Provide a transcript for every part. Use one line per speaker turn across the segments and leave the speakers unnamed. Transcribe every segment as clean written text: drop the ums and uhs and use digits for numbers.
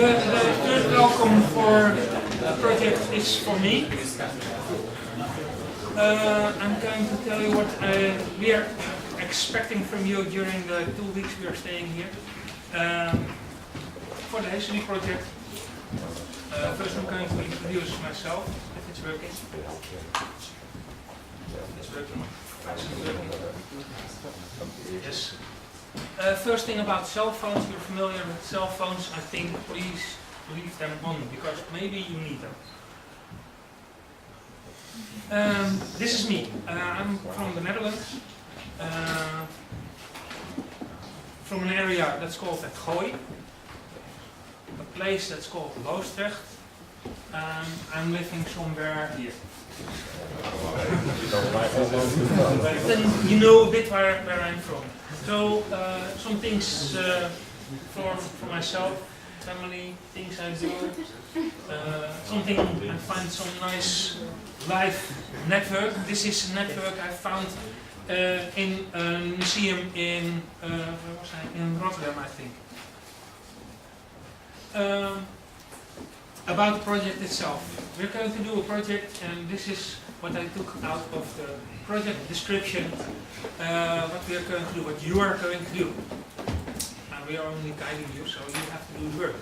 The third welcome for the project is for me. I'm going to tell you what we are expecting from you during the 2 weeks we are staying here. For the HESUDI project, first I'm going to introduce myself, if it's working. It's working. Yes. First thing about cell phones, you're familiar with cell phones, I think please leave them on, because maybe you need them. This is me. I'm from the Netherlands, from an area that's called Het Gooi, a place that's called Loosdrecht, and I'm living somewhere here. Then you know a bit where I'm from. So some things for myself, family, things I do, something I find some nice live network. This is a network I found in a museum in where was I? In Rotterdam, I think. About the project itself. We're going to do a project, and this is what I took out of the project description, what we are going to do, what you are going to do. And we are only guiding you, so you have to do the work.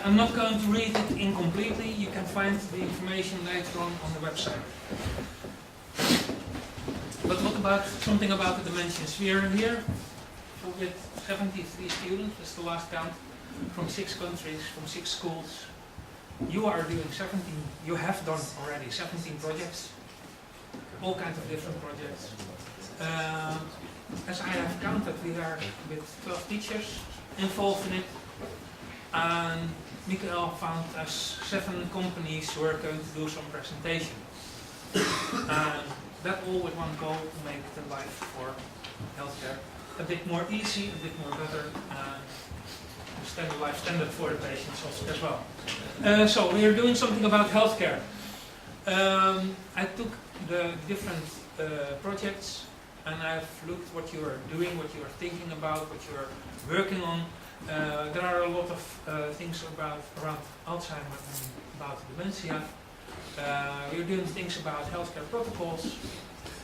I'm not going to read it incompletely, you can find the information later on the website. But what about something about the dimensions? We are here with 73 students, that's the last count, from 6 countries, from 6 schools. You are doing 17, you have done already 17 projects, all kinds of different projects. As I have counted, we are with 12 teachers involved in it, and Michael found us 7 companies who are going to do some presentation. And that all with one goal, to make the life for healthcare a bit more easy, a bit more better, and life standard for the patients also as well. So we are doing something about healthcare. I took the different projects and I've looked what you are doing, what you are thinking about, what you are working on. There are a lot of things around Alzheimer's and about dementia. We're doing things about healthcare protocols.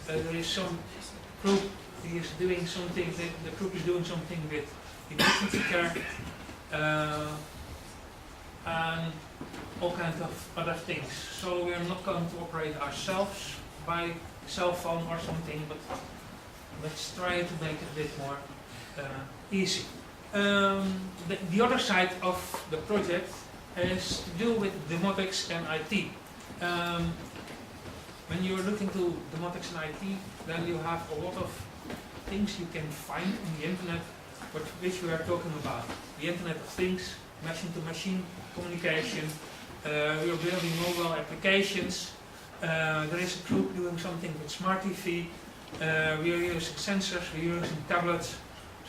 There is some group who is doing something. The group is doing something with emergency care. And all kinds of other things. So we are not going to operate ourselves by cell phone or something, but let's try to make it a bit more easy. The other side of the project is to do with demotics and IT. When you're looking to demotics and IT, then you have a lot of things you can find on the internet which we are talking about. The Internet of Things, machine-to-machine communication, we are building mobile applications, there is a group doing something with Smart TV, we are using sensors, we are using tablets,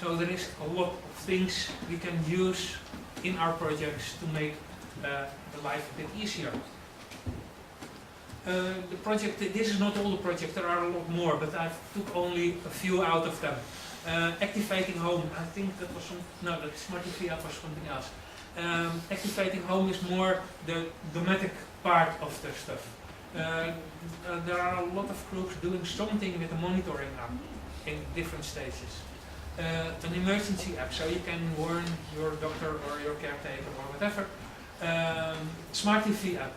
so there is a lot of things we can use in our projects to make the life a bit easier. The project, this is not all the projects, there are a lot more, but I took only a few out of them. Activating home, I think that was some, no, that Smart TV was something else. Activating home is more the dometic part of the stuff. There are a lot of groups doing something with the monitoring app in different stages. An emergency app, so you can warn your doctor or your caretaker or whatever. Smart TV app.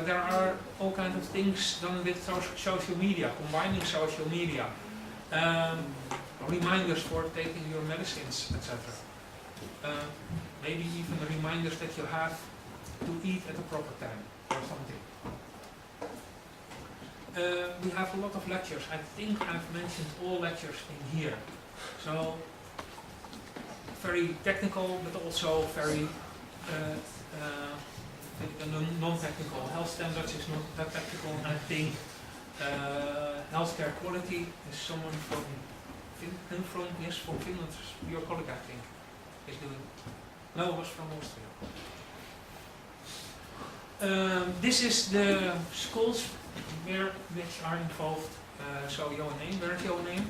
There are all kinds of things done with social media, combining social media. Reminders for taking your medicines, etc. Maybe even the reminders that you have to eat at the proper time or something. We have a lot of lectures. I think I've mentioned all lectures in here. So very technical, but also very non-technical. Health standards is not that technical. I think healthcare quality is someone from Finland, yes, from Finland, your colleague I think, is doing. No, it was from Austria. This is the schools which are involved. So your name, where is your name?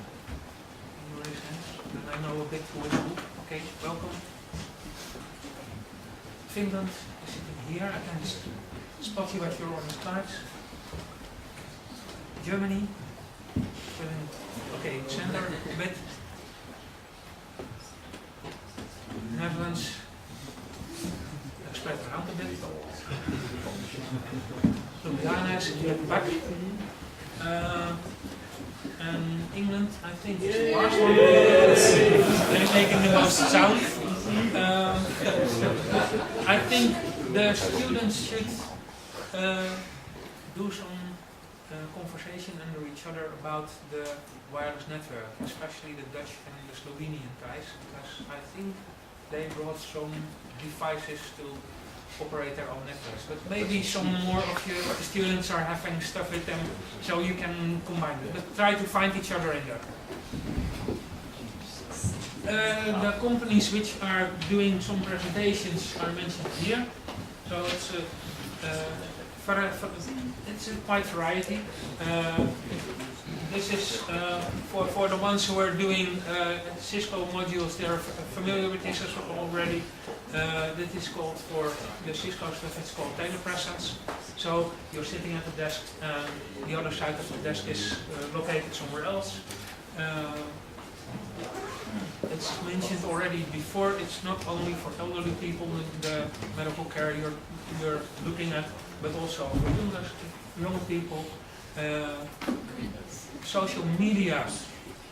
Can you raise hands? And I know a bit who is who. Okay, welcome. Finland is sitting here. I can spot you at your own slides. Germany, okay, center a bit. Netherlands, spread around a bit. Ljubljana is at the back. And England, I think, is last one. They're making the most sound. I think the students should do some conversation under each other about the wireless network, especially the Dutch and the Slovenian guys, because I think they brought some devices to operate their own networks. But maybe some more of your students are having stuff with them, so you can combine it. But try to find each other in there. The companies which are doing some presentations are mentioned here. So it's a quite variety. This is for the ones who are doing Cisco modules. They are familiar with this already. This is called, for the Cisco stuff, it's called telepresence. So you're sitting at the desk and the other side of the desk is located somewhere else. It's mentioned already before, it's not only for elderly people in the medical care you're looking at, but also for young people. Social media.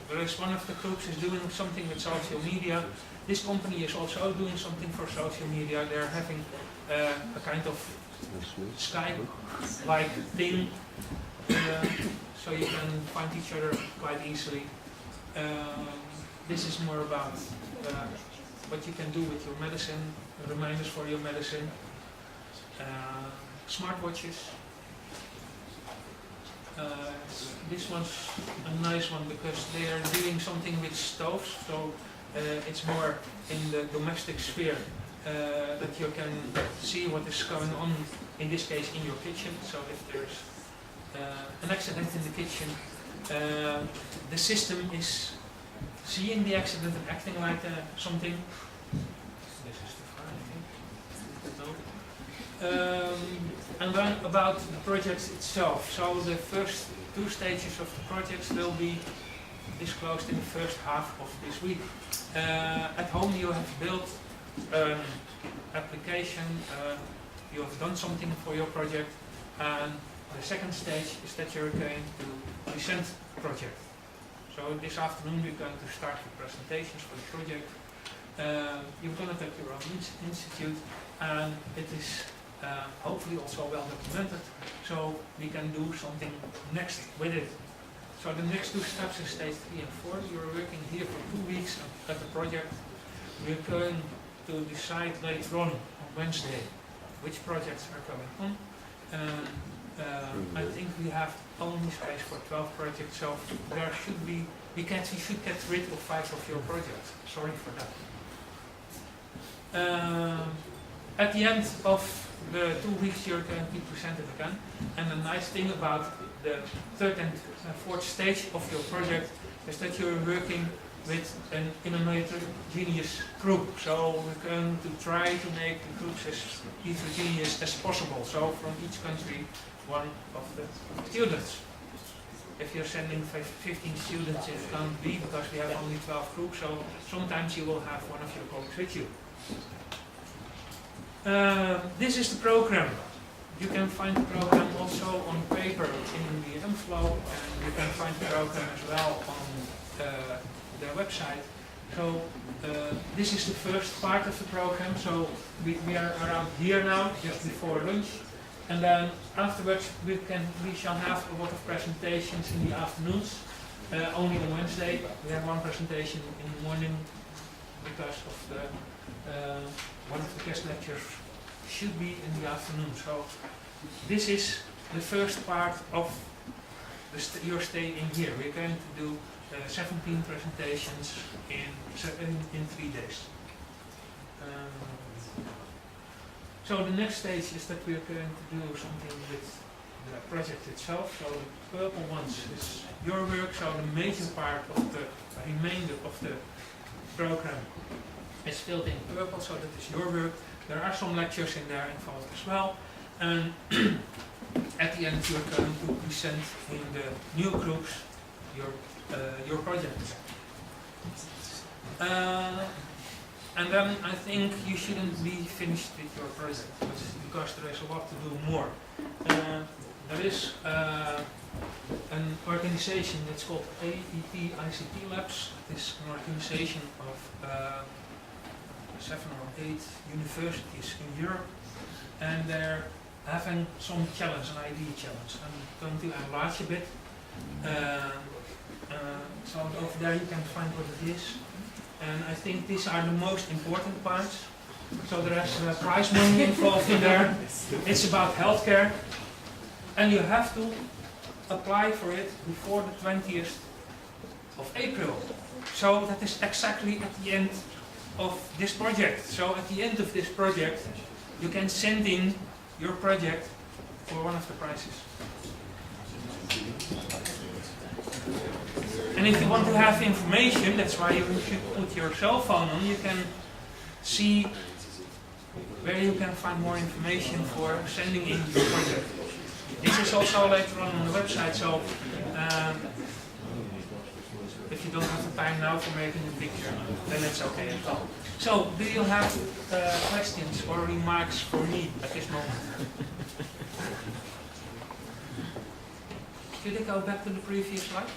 There is one of the groups is doing something with social media. This company is also doing something for social media. They're having a kind of Skype-like thing, so you can find each other quite easily. This is more about what you can do with your medicine, reminders for your medicine, smartwatches. This one's a nice one because they are doing something with stoves, so it's more in the domestic sphere that you can see what is going on, in this case in your kitchen. So if there's an accident in the kitchen, the system is seeing the accident and acting like something. This is the fire, I think. And then about the project itself. So the first two stages of the projects will be disclosed in the first half of this week. At home you have built an application, you have done something for your project, and the second stage is that you're going to present the project. So this afternoon we're going to start the presentations for the project. You've done it at your own institute, and it is hopefully also well documented, so we can do something next with it. So the next two steps is stage 3 and 4. You're working here for 2 weeks at the project. We're going to decide later on Wednesday which projects are going on. I think we have only space for 12 projects, so there should be, we should get rid of 5 of your projects. Sorry for that. At the end of the 2 weeks you're going to be presented again, and the nice thing about the third and fourth stage of your project is that you're working with an heterogeneous group. So we're going to try to make the groups as heterogeneous as possible. So from each country, one of the students. If you're sending 15 students, it can't be because we have only 12 groups, so sometimes you will have one of your colleagues with you. This is the program. You can find the program also on paper in the envelope, and you can find the program as well on their website. So this is the first part of the program. So we are around here now, just before lunch, and then afterwards we shall have a lot of presentations in the afternoons. Only on Wednesday we have one presentation in the morning because of the one of the guest lectures should be in the afternoon. So this is the first part of your stay in here. We're going to do 17 presentations in 3 days. So the next stage is that we're going to do something with the project itself. So the purple ones is your work. So the major part of the remainder of the program It's filled in purple, so that is your work. There are some lectures in there involved as well. And at the end you're going to present in the new groups your project. And then I think you shouldn't be finished with your project, because there is a lot to do more. There is an organization that's called AET ICT Labs. It is an organization of 7 or 8 universities in Europe, and they're having some challenge, an idea challenge. I'm going to enlarge a bit. So over there you can find what it is. And I think these are the most important parts. So there is prize money involved in there. It's about healthcare. And you have to apply for it before the 20th of April. So that is exactly at the end of this project. So at the end of this project, you can send in your project for one of the prizes. And if you want to have information, that's why you should put your cell phone on. You can see where you can find more information for sending in your project. This is also later on the website, so if you don't have the time now for making a picture, then it's okay as well. So, do you have questions or remarks for me at this moment? Should I go back to the previous slide?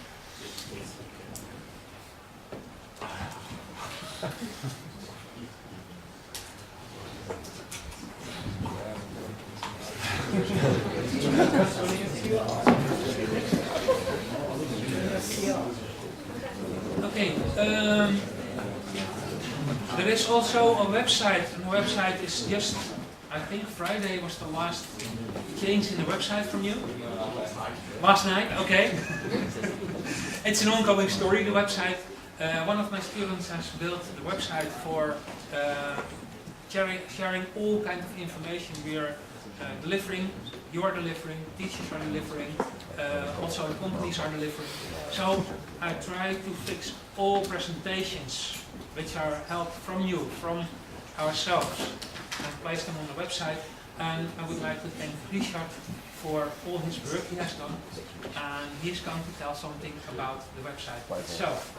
Okay, there is also a website, and the website is just, I think Friday was the last change in the website from you. Last night, okay. It's an ongoing story, the website. One of my students has built the website for sharing all kinds of information we are delivering, you are delivering, teachers are delivering, also the companies are delivering. So I try to fix all presentations which are helped from you, from ourselves, and place them on the website. And I would like to thank Richard for all his work he has done, and he's going to tell something about the website itself.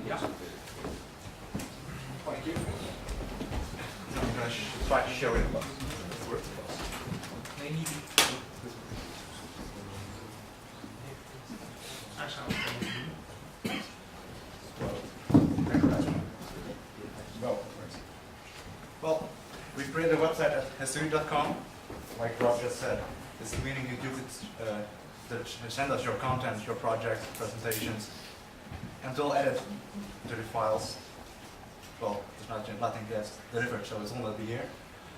Yeah.
Thank you. I'm going to try to show it.
Maybe.
Well, we created a website at HESUDI.com. Like Rob just said, this is meaning you use it to send us your content, your project, presentations, and we'll edit to the files. Well, there's nothing gets delivered, so it's only here.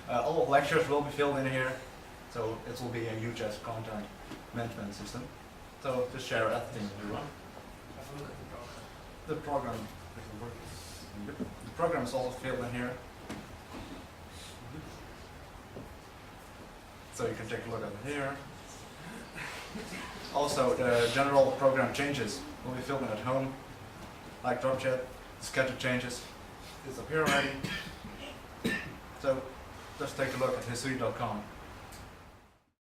All lectures will be filled in here, so it will be a huge content management system. So just share everything you want.
Have a look at
The program is also filled in here. So you can take a look at it here. Also, the general program changes will be filled in at home, like drop chat, the schedule changes. It's up here already. So just take a look at HESUDI.com.